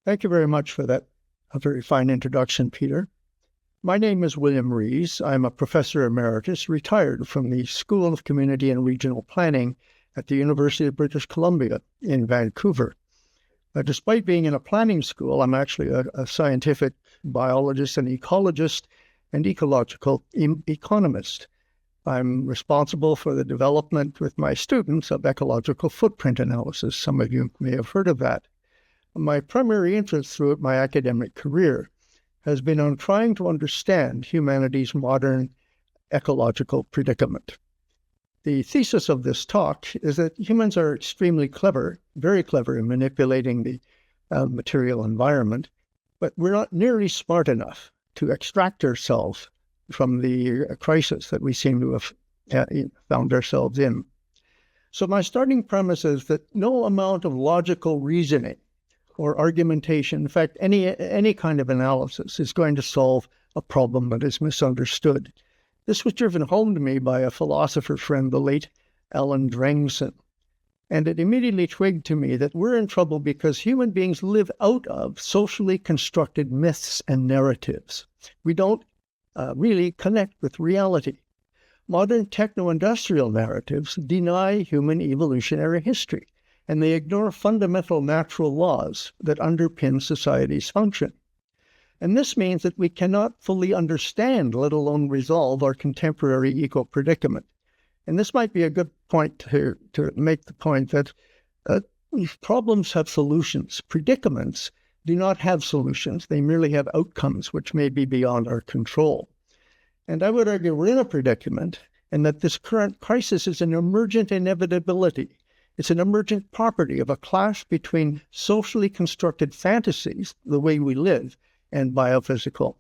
Thank you very much for that a very fine introduction, Peter. My name is William Rees. I'm a professor emeritus, retired from the School of Community and Regional Planning at the University of British Columbia in Vancouver. Despite being in a planning school, I'm actually a scientific biologist and ecologist and ecological economist. I'm responsible for the development with my students of ecological footprint analysis. Some of you may have heard of that. My primary interest throughout my academic career has been on trying to understand humanity's modern ecological predicament. The thesis of this talk is that humans are extremely clever, very clever in manipulating the material environment, but we're not nearly smart enough to extract ourselves from the crisis that we seem to have found ourselves in. So my starting premise is that no amount of logical reasoning or argumentation, in fact, any kind of analysis is going to solve a problem that is misunderstood. This was driven home to me by a philosopher friend, the late Alan Drengson. And it immediately twigged to me that we're in trouble because human beings live out of socially constructed myths and narratives. We don't really connect with reality. Modern techno-industrial narratives deny human evolutionary history, and they ignore fundamental natural laws that underpin society's function. And this means that we cannot fully understand, let alone resolve, our contemporary eco-predicament. And this might be a good point to make the point that problems have solutions. Predicaments do not have solutions. They merely have outcomes which may be beyond our control. And I would argue we're in a predicament, and that this current crisis is an emergent inevitability. It's an emergent property of a clash between socially constructed fantasies, the way we live, and biophysical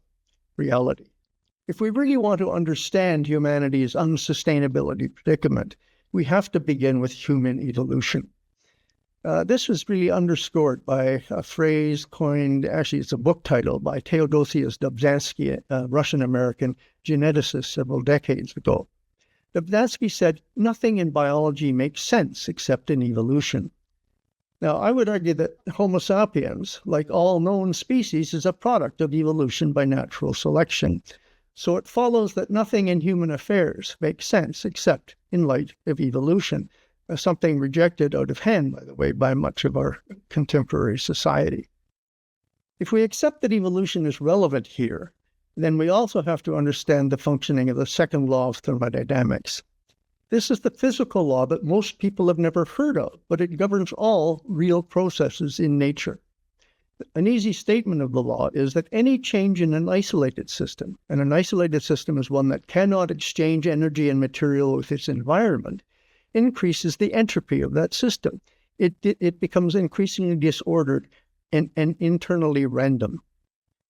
reality. If we really want to understand humanity's unsustainability predicament, we have to begin with human evolution. This was really underscored by a phrase coined, actually it's a book title, by Theodosius Dobzhansky, a Russian-American geneticist several decades ago. Dobzhansky said, "Nothing in biology makes sense except in evolution." Now, I would argue that Homo sapiens, like all known species, is a product of evolution by natural selection. So it follows that nothing in human affairs makes sense except in light of evolution, something rejected out of hand, by the way, by much of our contemporary society. If we accept that evolution is relevant here, then we also have to understand the functioning of the second law of thermodynamics. This is the physical law that most people have never heard of, but it governs all real processes in nature. An easy statement of the law is that any change in an isolated system, and an isolated system is one that cannot exchange energy and material with its environment, increases the entropy of that system. It becomes increasingly disordered and internally random.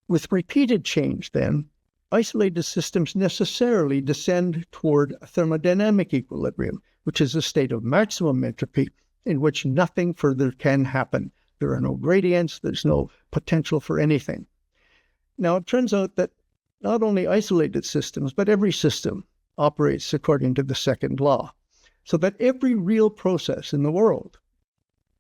With repeated change, then, isolated systems necessarily descend toward a thermodynamic equilibrium, which is a state of maximum entropy in which nothing further can happen. There are no gradients, there's no potential for anything. Now, it turns out that not only isolated systems, but every system operates according to the second law, so that every real process in the world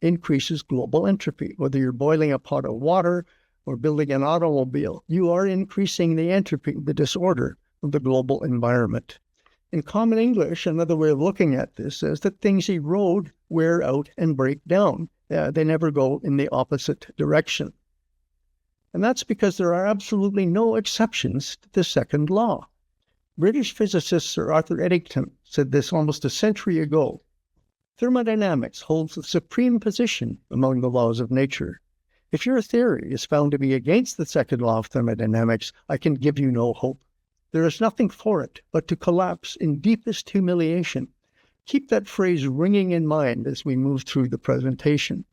increases global entropy. Whether you're boiling a pot of water or building an automobile, you are increasing the entropy, the disorder of the global environment. In common English, another way of looking at this is that things erode, wear out, and break down. They never go in the opposite direction. And that's because there are absolutely no exceptions to the second law. British physicist Sir Arthur Eddington said this almost a century ago. Thermodynamics holds the supreme position among the laws of nature. If your theory is found to be against the second law of thermodynamics, I can give you no hope. There is nothing for it but to collapse in deepest humiliation. Keep that phrase ringing in mind as we move through the presentation.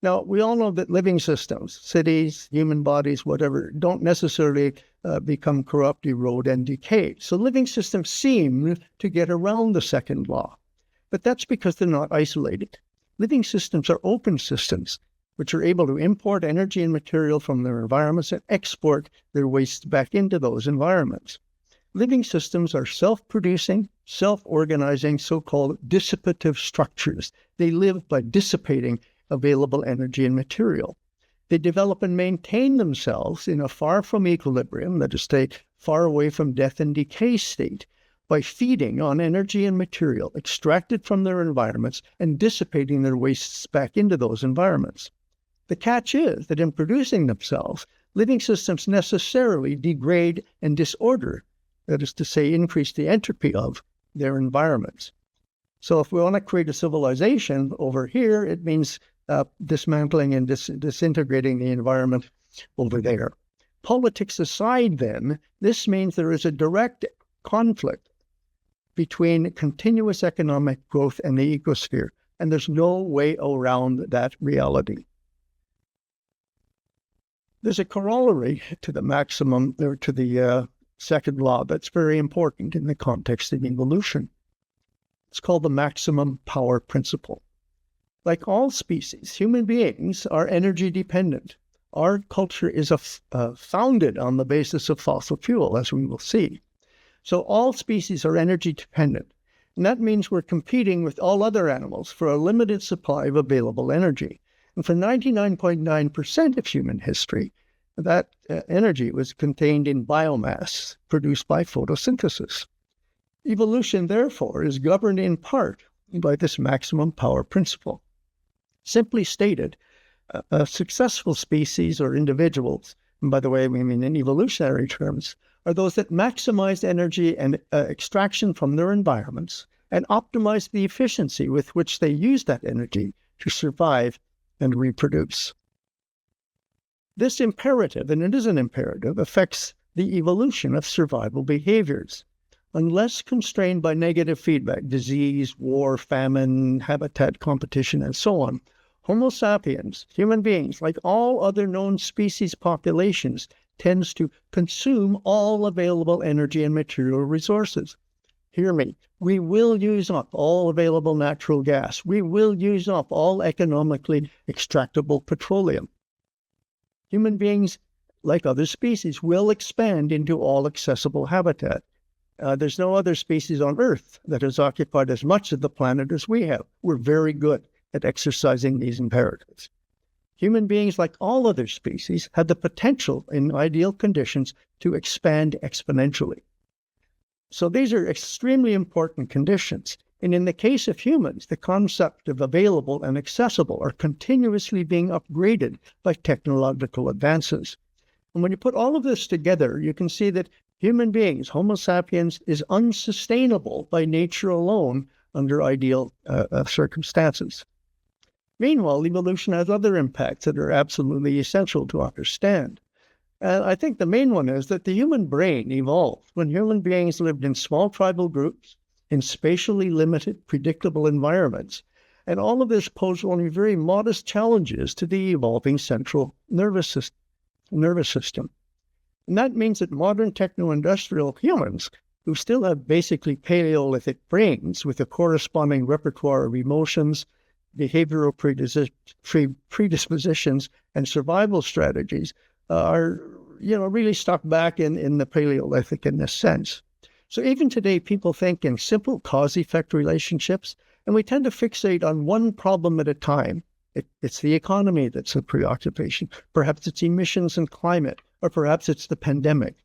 Now, we all know that living systems, cities, human bodies, whatever, don't necessarily become corrupt, erode, and decay. So living systems seem to get around the second law. But that's because they're not isolated. Living systems are open systems, which are able to import energy and material from their environments and export their waste back into those environments. Living systems are self-producing, self-organizing, so-called dissipative structures. They live by dissipating available energy and material. They develop and maintain themselves in a far from equilibrium, that is, stay far away from death and decay state, by feeding on energy and material extracted from their environments and dissipating their wastes back into those environments. The catch is that in producing themselves, living systems necessarily degrade and disorder, that is to say, increase the entropy of their environments. So if we want to create a civilization over here, it means dismantling and disintegrating the environment over there. Politics aside, then, this means there is a direct conflict between continuous economic growth and the ecosphere, and there's no way around that reality. There's a corollary to the maximum, or to the second law, that's very important in the context of evolution. It's called the maximum power principle. Like all species, human beings are energy dependent. Our culture is founded on the basis of fossil fuel, as we will see. So all species are energy dependent. And that means we're competing with all other animals for a limited supply of available energy. And for 99.9% of human history, that energy was contained in biomass produced by photosynthesis. Evolution, therefore, is governed in part by this maximum power principle. Simply stated, a successful species or individuals, and by the way, we mean in evolutionary terms, are those that maximize energy and extraction from their environments and optimize the efficiency with which they use that energy to survive and reproduce. This imperative, and it is an imperative, affects the evolution of survival behaviors. Unless constrained by negative feedback, disease, war, famine, habitat competition, and so on, Homo sapiens, human beings, like all other known species populations, tends to consume all available energy and material resources. Hear me, we will use up all available natural gas. We will use up all economically extractable petroleum. Human beings, like other species, will expand into all accessible habitat. There's no other species on Earth that has occupied as much of the planet as we have. We're very good at exercising these imperatives. Human beings, like all other species, have the potential in ideal conditions to expand exponentially. So these are extremely important conditions. And in the case of humans, the concept of available and accessible are continuously being upgraded by technological advances. And when you put all of this together, you can see that human beings, Homo sapiens, is unsustainable by nature alone under ideal circumstances. Meanwhile, evolution has other impacts that are absolutely essential to understand. And I think the main one is that the human brain evolved when human beings lived in small tribal groups, in spatially limited, predictable environments. And all of this posed only very modest challenges to the evolving central nervous system. And that means that modern techno-industrial humans, who still have basically Paleolithic brains with a corresponding repertoire of emotions, behavioral predispositions, and survival strategies, are really stuck back in the Paleolithic in this sense. So even today, people think in simple cause-effect relationships, and we tend to fixate on one problem at a time. It's the economy that's a preoccupation. Perhaps it's emissions and climate, or perhaps it's the pandemic.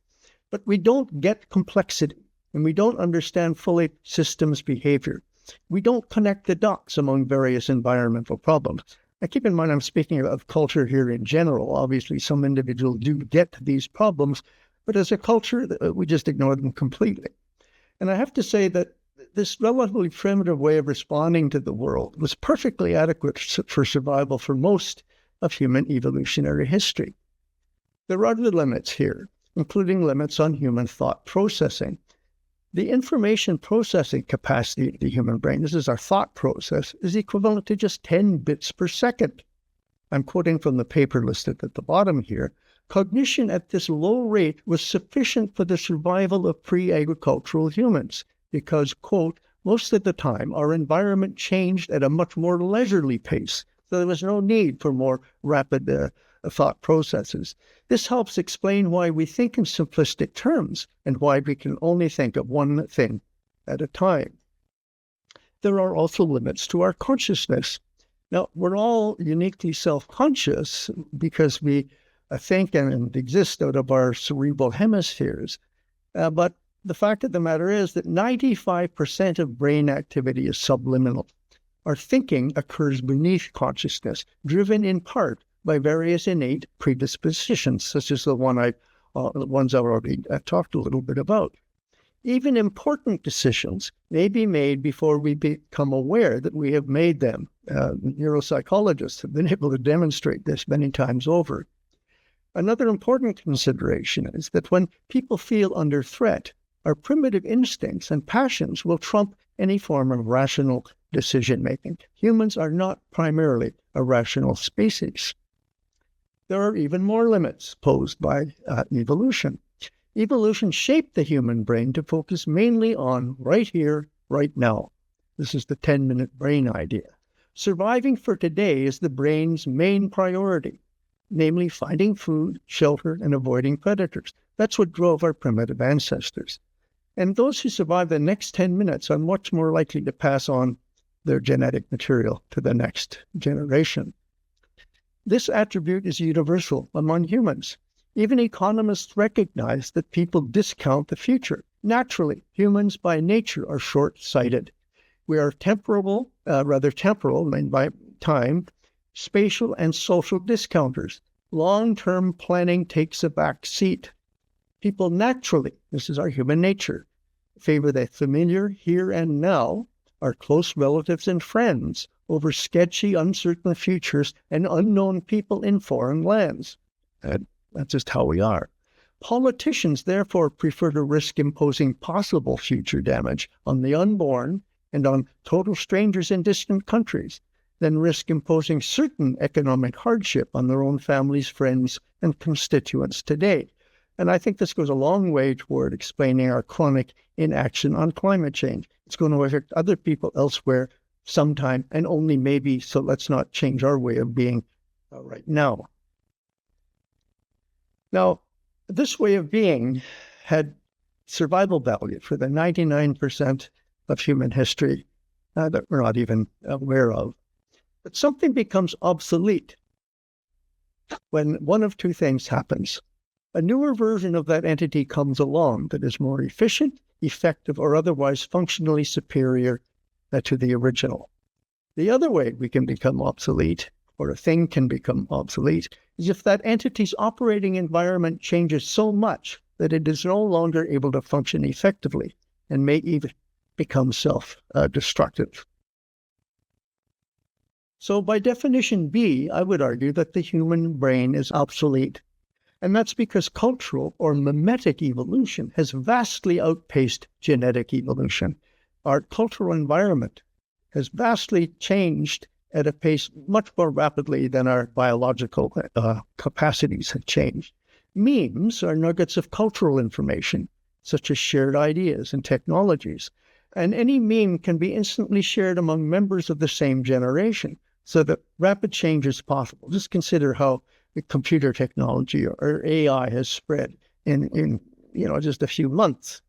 But we don't get complexity, and we don't understand fully systems behavior. We don't connect the dots among various environmental problems. Now, keep in mind, I'm speaking of culture here in general. Obviously, some individuals do get these problems, but as a culture, we just ignore them completely. And I have to say that this relatively primitive way of responding to the world was perfectly adequate for survival for most of human evolutionary history. There are other limits here, including limits on human thought processing. The information processing capacity of the human brain, this is our thought process, is equivalent to just 10 bits per second. I'm quoting from the paper listed at the bottom here. Cognition at this low rate was sufficient for the survival of pre-agricultural humans because, quote, most of the time our environment changed at a much more leisurely pace, so there was no need for more rapid thought processes. This helps explain why we think in simplistic terms and why we can only think of one thing at a time. There are also limits to our consciousness. Now, we're all uniquely self-conscious because we think and exist out of our cerebral hemispheres. But the fact of the matter is that 95% of brain activity is subliminal. Our thinking occurs beneath consciousness, driven in part by various innate predispositions, such as the ones I've already talked a little bit about. Even important decisions may be made before we become aware that we have made them. Neuropsychologists have been able to demonstrate this many times over. Another important consideration is that when people feel under threat, our primitive instincts and passions will trump any form of rational decision-making. Humans are not primarily a rational species. There are even more limits posed by evolution. Evolution shaped the human brain to focus mainly on right here, right now. This is the 10-minute brain idea. Surviving for today is the brain's main priority, namely finding food, shelter, and avoiding predators. That's what drove our primitive ancestors. And those who survive the next 10 minutes are much more likely to pass on their genetic material to the next generation. This attribute is universal among humans. Even economists recognize that people discount the future. Naturally, humans by nature are short-sighted. We are temporal, and by time, spatial and social discounters. Long-term planning takes a back seat. People naturally, this is our human nature, favor the familiar here and now, our close relatives and friends, over sketchy, uncertain futures and unknown people in foreign lands. That's just how we are. Politicians, therefore, prefer to risk imposing possible future damage on the unborn and on total strangers in distant countries than risk imposing certain economic hardship on their own families, friends, and constituents today. And I think this goes a long way toward explaining our chronic inaction on climate change. It's going to affect other people elsewhere sometime and only maybe, so let's not change our way of being right now. Now, this way of being had survival value for the 99% of human history that we're not even aware of. But something becomes obsolete when one of two things happens. A newer version of that entity comes along that is more efficient, effective, or otherwise functionally superior to the original. The other way we can become obsolete, or a thing can become obsolete, is if that entity's operating environment changes so much that it is no longer able to function effectively and may even become self-destructive. So by definition B, I would argue that the human brain is obsolete. And that's because cultural or mimetic evolution has vastly outpaced genetic evolution. Our cultural environment has vastly changed at a pace much more rapidly than our biological capacities have changed. Memes are nuggets of cultural information, such as shared ideas and technologies. And any meme can be instantly shared among members of the same generation, so that rapid change is possible. Just consider how computer technology or AI has spread in just a few months.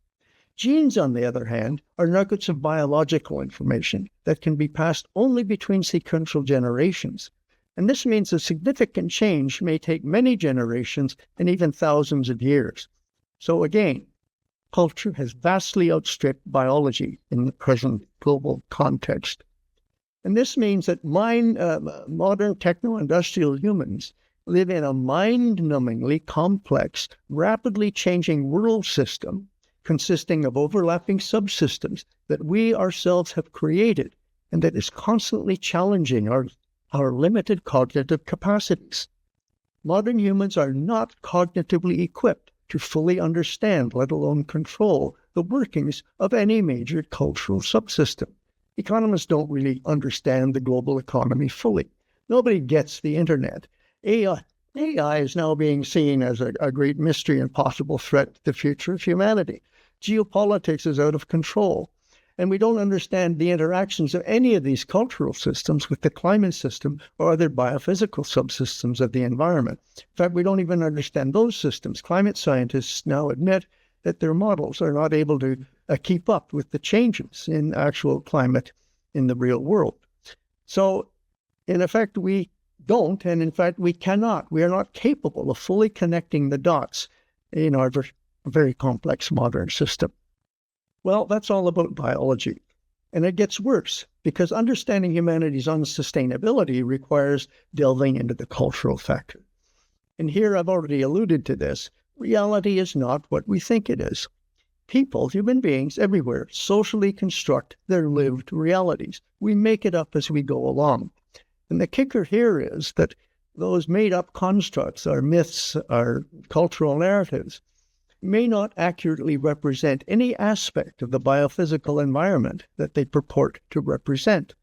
Genes, on the other hand, are nuggets of biological information that can be passed only between sequential generations. And this means a significant change may take many generations and even thousands of years. So again, culture has vastly outstripped biology in the present global context. And this means that modern techno-industrial humans live in a mind-numbingly complex, rapidly changing world system consisting of overlapping subsystems that we ourselves have created and that is constantly challenging our limited cognitive capacities. Modern humans are not cognitively equipped to fully understand, let alone control, the workings of any major cultural subsystem. Economists don't really understand the global economy fully. Nobody gets the internet. AI is now being seen as a great mystery and possible threat to the future of humanity. Geopolitics is out of control, and we don't understand the interactions of any of these cultural systems with the climate system or other biophysical subsystems of the environment. In fact, we don't even understand those systems. Climate scientists now admit that their models are not able to keep up with the changes in actual climate in the real world. So In effect, we don't, and in fact, we cannot. We are not capable of fully connecting the dots in our very complex modern system. Well, that's all about biology. And it gets worse because understanding humanity's unsustainability requires delving into the cultural factor. And here I've already alluded to this. Reality is not what we think it is. People, human beings everywhere, socially construct their lived realities. We make it up as we go along. And the kicker here is that those made-up constructs, our myths, our cultural narratives, may not accurately represent any aspect of the biophysical environment that they purport to represent.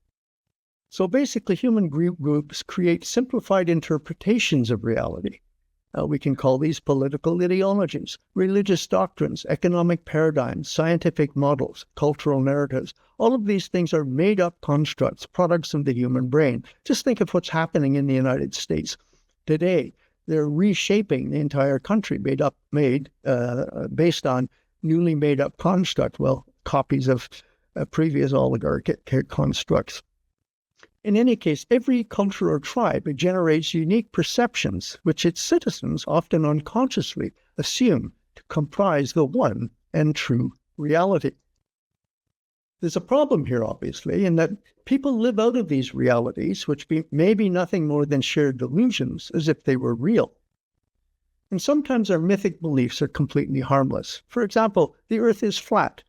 So basically, human groups create simplified interpretations of reality. We can call these political ideologies, religious doctrines, economic paradigms, scientific models, cultural narratives. All of these things are made-up constructs, products of the human brain. Just think of what's happening in the United States today. They're reshaping the entire country, based on newly made-up constructs, copies of previous oligarchic constructs. In any case, every culture or tribe generates unique perceptions which its citizens often unconsciously assume to comprise the one and true reality. There's a problem here, obviously, in that people live out of these realities, which may be nothing more than shared delusions, as if they were real. And sometimes our mythic beliefs are completely harmless. For example, the Earth is flat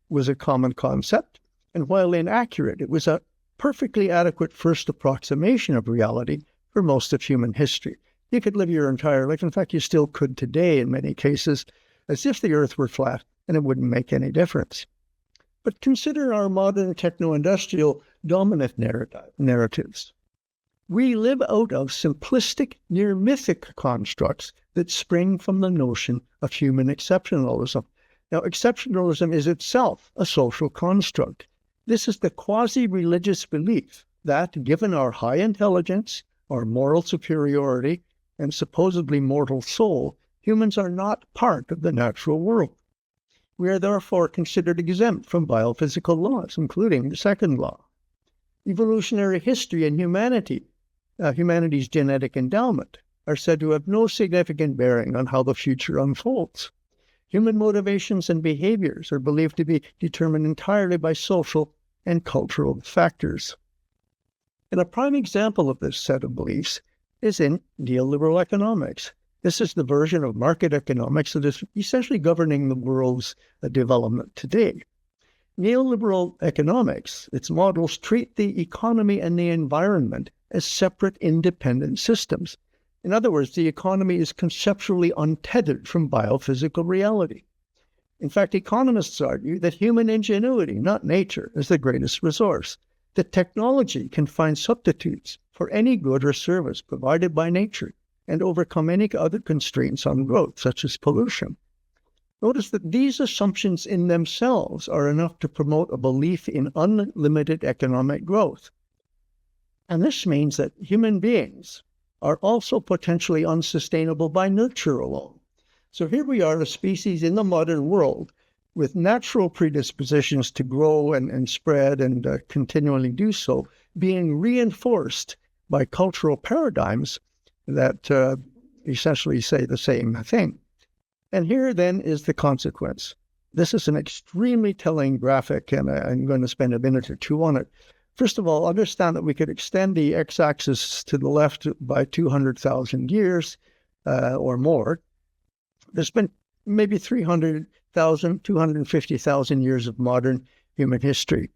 was a common concept, and while inaccurate, it was a perfectly adequate first approximation of reality for most of human history. You could live your entire life, in fact, you still could today in many cases, as if the Earth were flat, and it wouldn't make any difference. But consider our modern techno-industrial dominant narratives. We live out of simplistic, near-mythic constructs that spring from the notion of human exceptionalism. Now, exceptionalism is itself a social construct. This is the quasi-religious belief that, given our high intelligence, our moral superiority, and supposedly mortal soul, humans are not part of the natural world. We are therefore considered exempt from biophysical laws, including the second law. Evolutionary history and humanity's genetic endowment, are said to have no significant bearing on how the future unfolds. Human motivations and behaviors are believed to be determined entirely by social and cultural factors. And a prime example of this set of beliefs is in neoliberal economics. This is the version of market economics that is essentially governing the world's development today. Neoliberal economics, its models treat the economy and the environment as separate, independent systems. In other words, the economy is conceptually untethered from biophysical reality. In fact, economists argue that human ingenuity, not nature, is the greatest resource, that technology can find substitutes for any good or service provided by nature and overcome any other constraints on growth, such as pollution. Notice that these assumptions in themselves are enough to promote a belief in unlimited economic growth. And this means that human beings are also potentially unsustainable by nurture alone. So here we are, a species in the modern world with natural predispositions to grow and spread and continually do so, being reinforced by cultural paradigms that essentially say the same thing. And here then is the consequence. This is an extremely telling graphic, and I'm going to spend a minute or two on it. First of all, understand that we could extend the x-axis to the left by 200,000 years or more. There's been maybe 300,000, 250,000 years of modern human history,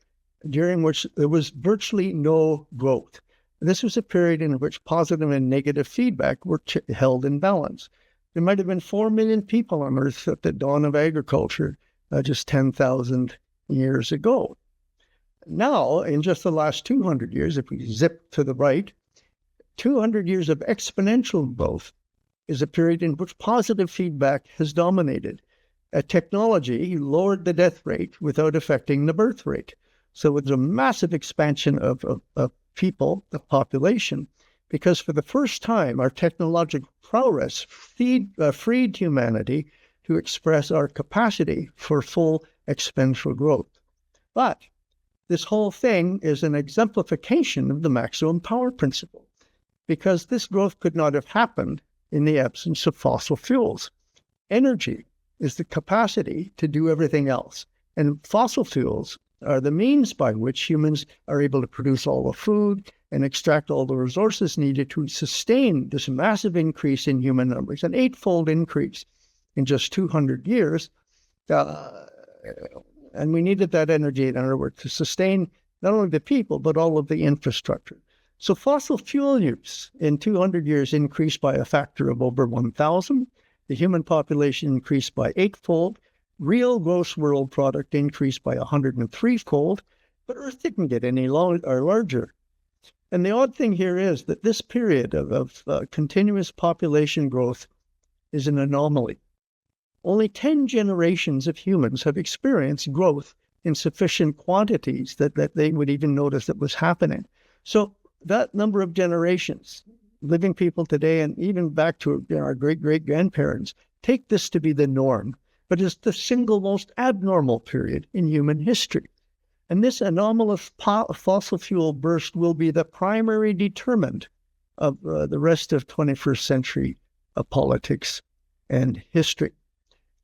during which there was virtually no growth. This was a period in which positive and negative feedback were held in balance. There might have been 4 million people on Earth at the dawn of agriculture just 10,000 years ago. Now, in just the last 200 years, if we zip to the right, 200 years of exponential growth is a period in which positive feedback has dominated. Technology lowered the death rate without affecting the birth rate. So it's a massive expansion of people, the population, because for the first time, our technological prowess freed humanity to express our capacity for full exponential growth. But This whole thing is an exemplification of the maximum power principle, because this growth could not have happened in the absence of fossil fuels. Energy is the capacity to do everything else, and fossil fuels are the means by which humans are able to produce all the food and extract all the resources needed to sustain this massive increase in human numbers, an eightfold increase in just 200 years. And we needed that energy, in other words, to sustain not only the people, but all of the infrastructure. So fossil fuel use in 200 years increased by a factor of over 1,000. The human population increased by eightfold. Real gross world product increased by 103-fold, but Earth didn't get any larger. And the odd thing here is that this period of continuous population growth is an anomaly. Only 10 generations of humans have experienced growth in sufficient quantities that they would even notice that was happening. So that number of generations, living people today and even back to our great-great-grandparents, take this to be the norm, but it's the single most abnormal period in human history. And this anomalous fossil fuel burst will be the primary determinant of the rest of 21st century politics and history.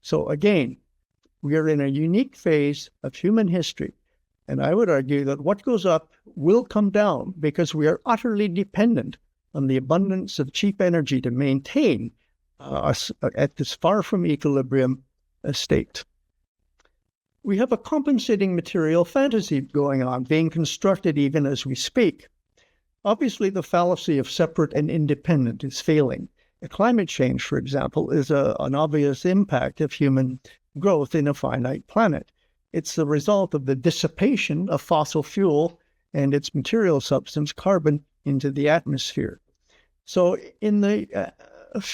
So again, we are in a unique phase of human history. And I would argue that what goes up will come down because we are utterly dependent on the abundance of cheap energy to maintain us at this far from equilibrium state. We have a compensating material fantasy going on, being constructed even as we speak. Obviously, the fallacy of separate and independent is failing. Climate change, for example, is an obvious impact of human growth in a finite planet. It's the result of the dissipation of fossil fuel and its material substance, carbon, into the atmosphere. So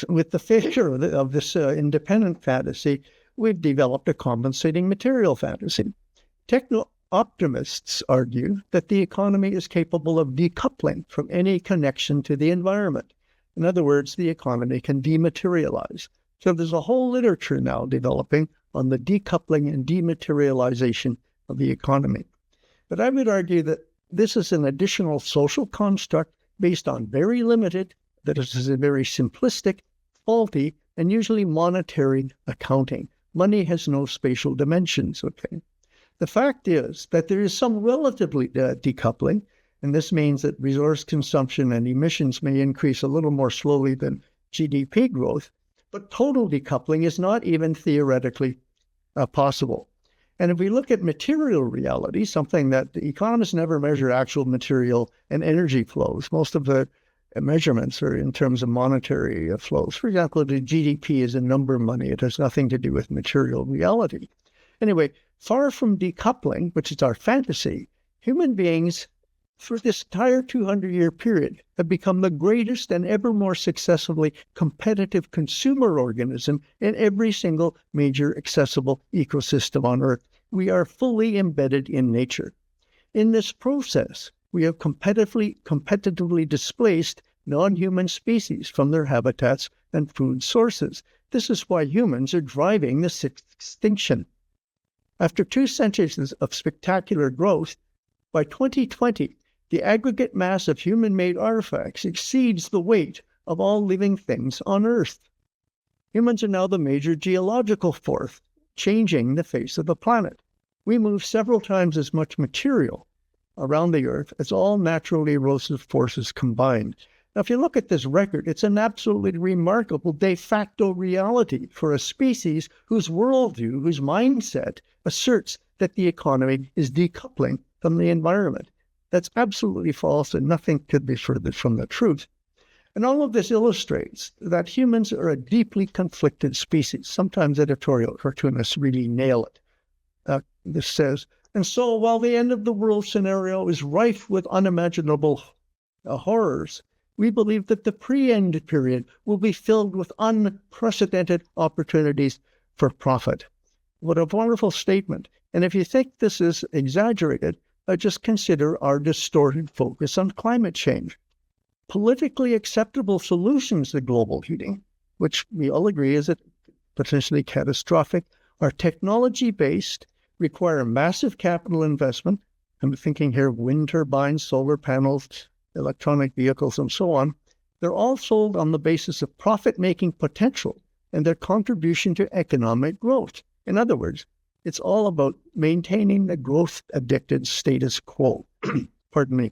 with the failure of this independent fantasy, we've developed a compensating material fantasy. Techno-optimists argue that the economy is capable of decoupling from any connection to the environment. In other words, the economy can dematerialize. So there's a whole literature now developing on the decoupling and dematerialization of the economy. But I would argue that this is an additional social construct based on very limited, that is a very simplistic, faulty, and usually monetary accounting. Money has no spatial dimensions, okay? The fact is that there is some relatively decoupling, and this means that resource consumption and emissions may increase a little more slowly than GDP growth, but total decoupling is not even theoretically possible. And if we look at material reality, something that the economists never measure actual material and energy flows. Most of the measurements are in terms of monetary flows. For example, the GDP is a number of money. It has nothing to do with material reality. Anyway, far from decoupling, which is our fantasy, human beings for this entire 200-year period have become the greatest and ever more successfully competitive consumer organism in every single major accessible ecosystem on Earth. We are fully embedded in nature. In this process, we have competitively displaced non-human species from their habitats and food sources. This is why humans are driving this extinction. After 2 centuries of spectacular growth, by 2020, the aggregate mass of human-made artifacts exceeds the weight of all living things on Earth. Humans are now the major geological force, changing the face of the planet. We move several times as much material around the Earth as all naturally erosive forces combined. Now, if you look at this record, it's an absolutely remarkable de facto reality for a species whose worldview, whose mindset asserts that the economy is decoupling from the environment. That's absolutely false, and nothing could be further from the truth. And all of this illustrates that humans are a deeply conflicted species. Sometimes editorial cartoonists really nail it. This says, and so while the end of the world scenario is rife with unimaginable horrors, we believe that the pre-end period will be filled with unprecedented opportunities for profit. What a wonderful statement. And if you think this is exaggerated, just consider our distorted focus on climate change. Politically acceptable solutions to global heating, which we all agree is potentially catastrophic, are technology-based, require massive capital investment, I'm thinking here of wind turbines, solar panels, electronic vehicles, and so on. They're all sold on the basis of profit-making potential and their contribution to economic growth. In other words, it's all about maintaining the growth-addicted status quo. Pardon me.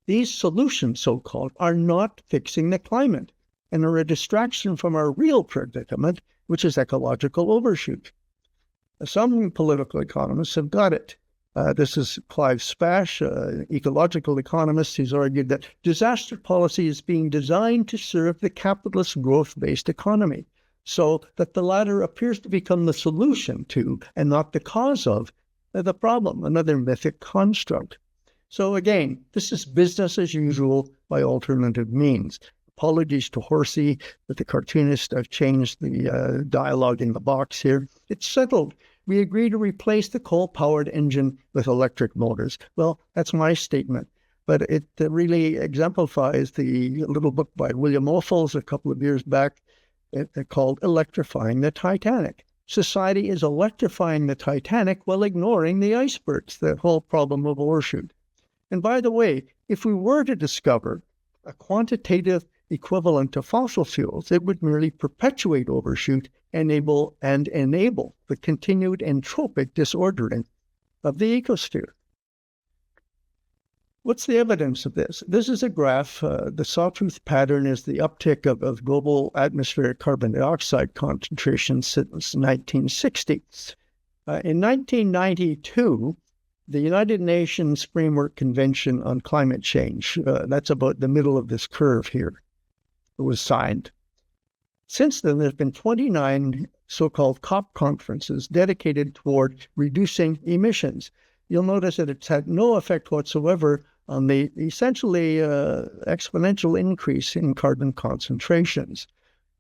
These solutions, so-called, are not fixing the climate and are a distraction from our real predicament, which is ecological overshoot. Some political economists have got it. This is Clive Spash, an ecological economist, who's argued that disaster policy is being designed to serve the capitalist growth-based economy, so that the latter appears to become the solution to, and not the cause of, the problem, another mythic construct. So again, this is business as usual by alternative means. Apologies to Horsey, but the cartoonist, I've changed the dialogue in the box here. It's settled. We agree to replace the coal-powered engine with electric motors. Well, that's my statement, but it really exemplifies the little book by William Ophuls a couple of years back called Electrifying the Titanic. Society is electrifying the Titanic while ignoring the icebergs, the whole problem of overshoot. And by the way, if we were to discover a quantitative equivalent to fossil fuels, it would merely perpetuate overshoot and enable the continued entropic disordering of the ecosphere. What's the evidence of this? This is a graph. The sawtooth pattern is the uptick of global atmospheric carbon dioxide concentrations since 1960. In 1992, the United Nations Framework Convention on Climate Change, that's about the middle of this curve here, was signed. Since then, there's been 29 so-called COP conferences dedicated toward reducing emissions. You'll notice that it's had no effect whatsoever on the essentially exponential increase in carbon concentrations.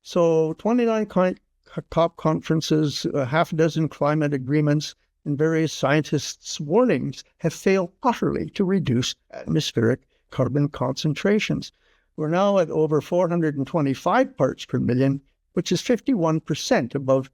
So 29 COP conferences, half a dozen climate agreements, and various scientists' warnings have failed utterly to reduce atmospheric carbon concentrations. We're now at over 425 parts per million, which is 51% above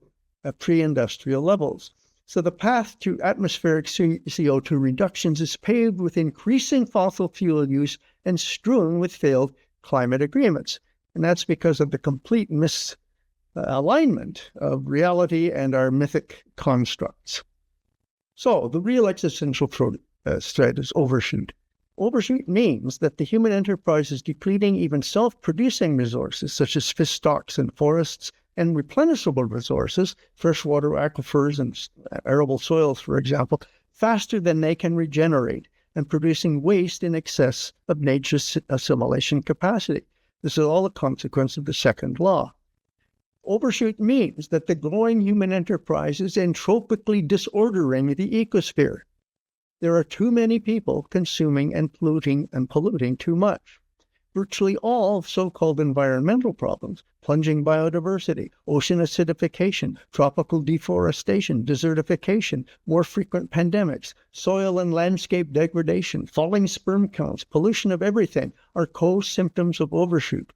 pre-industrial levels. So the path to atmospheric CO2 reductions is paved with increasing fossil fuel use and strewn with failed climate agreements. And that's because of the complete misalignment of reality and our mythic constructs. So the real existential threat is overshoot. Overshoot means that the human enterprise is depleting even self-producing resources such as fish stocks and forests and replenishable resources, freshwater aquifers and arable soils, for example, faster than they can regenerate and producing waste in excess of nature's assimilation capacity. This is all a consequence of the second law. Overshoot means that the growing human enterprise is entropically disordering the ecosphere. There are too many people consuming and polluting too much. Virtually all so-called environmental problems, plunging biodiversity, ocean acidification, tropical deforestation, desertification, more frequent pandemics, soil and landscape degradation, falling sperm counts, pollution of everything, are co-symptoms of overshoot.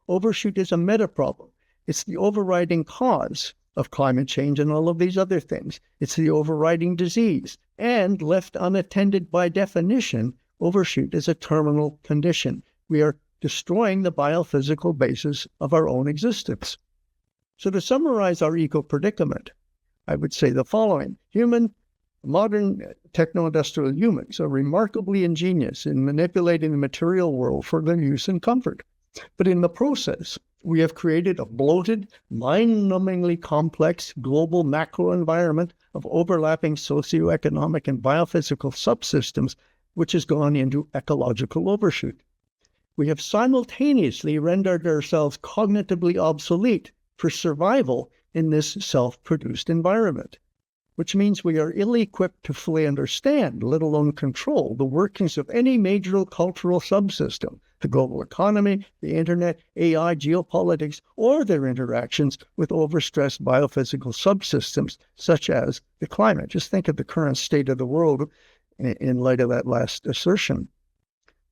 Overshoot is a meta-problem. It's the overriding cause of climate change and all of these other things. It's the overriding disease. And left unattended by definition, overshoot is a terminal condition. We are destroying the biophysical basis of our own existence. So to summarize our eco-predicament, I would say the following. Modern techno-industrial humans are remarkably ingenious in manipulating the material world for their use and comfort. But in the process, we have created a bloated, mind-numbingly complex global macro environment of overlapping socioeconomic and biophysical subsystems, which has gone into ecological overshoot. We have simultaneously rendered ourselves cognitively obsolete for survival in this self-produced environment, which means we are ill-equipped to fully understand, let alone control, the workings of any major cultural subsystem, the global economy, the internet, AI, geopolitics, or their interactions with overstressed biophysical subsystems such as the climate. Just think of the current state of the world in light of that last assertion.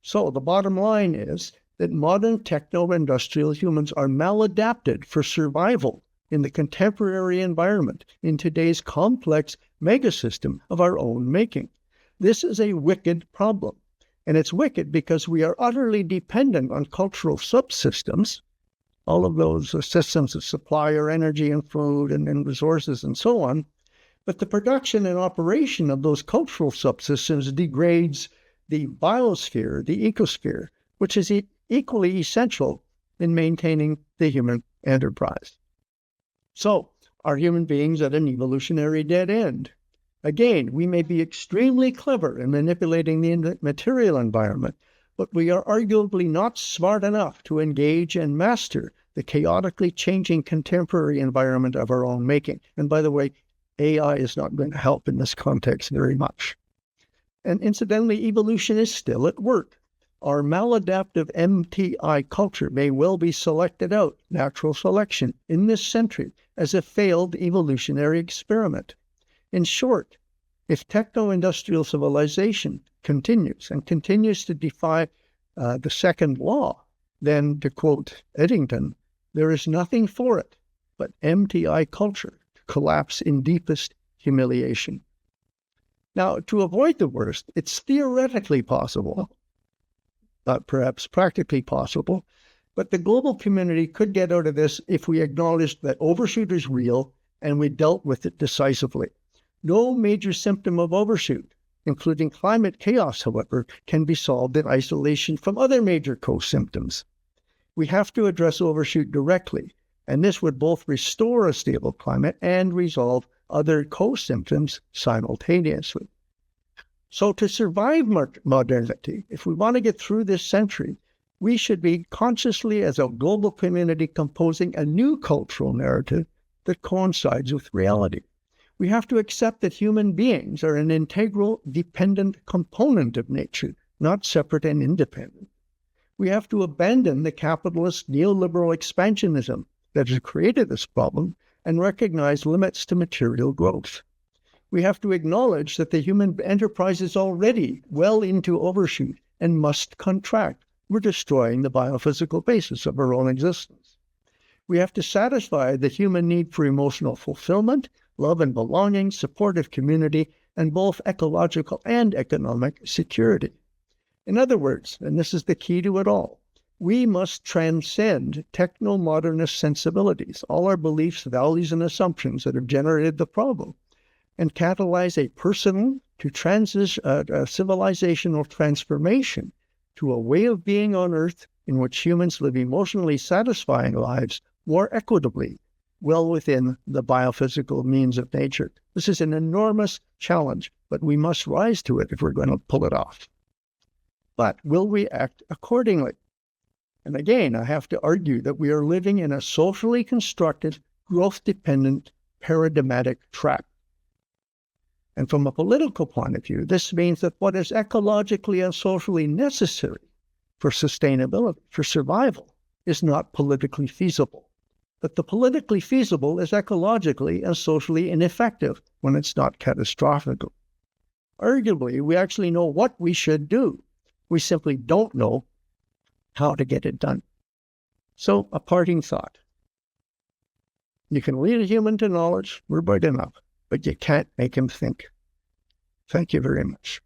So the bottom line is that modern techno-industrial humans are maladapted for survival in the contemporary environment in today's complex megasystem of our own making. This is a wicked problem. And it's wicked because we are utterly dependent on cultural subsystems, all of those systems of supply our energy and food and resources and so on. But the production and operation of those cultural subsystems degrades the biosphere, the ecosphere, which is equally essential in maintaining the human enterprise. So, are human beings at an evolutionary dead end? Again, we may be extremely clever in manipulating the material environment, but we are arguably not smart enough to engage and master the chaotically changing contemporary environment of our own making. And by the way, AI is not going to help in this context very much. And incidentally, evolution is still at work. Our maladaptive MTI culture may well be selected out, natural selection, in this century as a failed evolutionary experiment. In short, if techno-industrial civilization continues to defy the second law, then, to quote Eddington, there is nothing for it but MTI culture to collapse in deepest humiliation. Now, to avoid the worst, it's theoretically possible, not perhaps practically possible, but the global community could get out of this if we acknowledged that overshoot is real and we dealt with it decisively. No major symptom of overshoot, including climate chaos, however, can be solved in isolation from other major co-symptoms. We have to address overshoot directly, and this would both restore a stable climate and resolve other co-symptoms simultaneously. So to survive modernity, if we want to get through this century, we should be consciously, as a global community, composing a new cultural narrative that coincides with reality. We have to accept that human beings are an integral, dependent component of nature, not separate and independent. We have to abandon the capitalist neoliberal expansionism that has created this problem and recognize limits to material growth. We have to acknowledge that the human enterprise is already well into overshoot and must contract. We're destroying the biophysical basis of our own existence. We have to satisfy the human need for emotional fulfillment, love and belonging, supportive community, and both ecological and economic security. In other words, and this is the key to it all, we must transcend techno-modernist sensibilities, all our beliefs, values, and assumptions that have generated the problem, and catalyze a personal to civilizational transformation to a way of being on Earth in which humans live emotionally satisfying lives more equitably, well within the biophysical means of nature. This is an enormous challenge, but we must rise to it if we're going to pull it off. But will we act accordingly? And again, I have to argue that we are living in a socially constructed, growth-dependent, paradigmatic trap. And from a political point of view, this means that what is ecologically and socially necessary for sustainability, for survival, is not politically feasible. That the politically feasible is ecologically and socially ineffective when it's not catastrophic. Arguably, we actually know what we should do. We simply don't know how to get it done. So, a parting thought. You can lead a human to knowledge, we're bright enough, but you can't make him think. Thank you very much.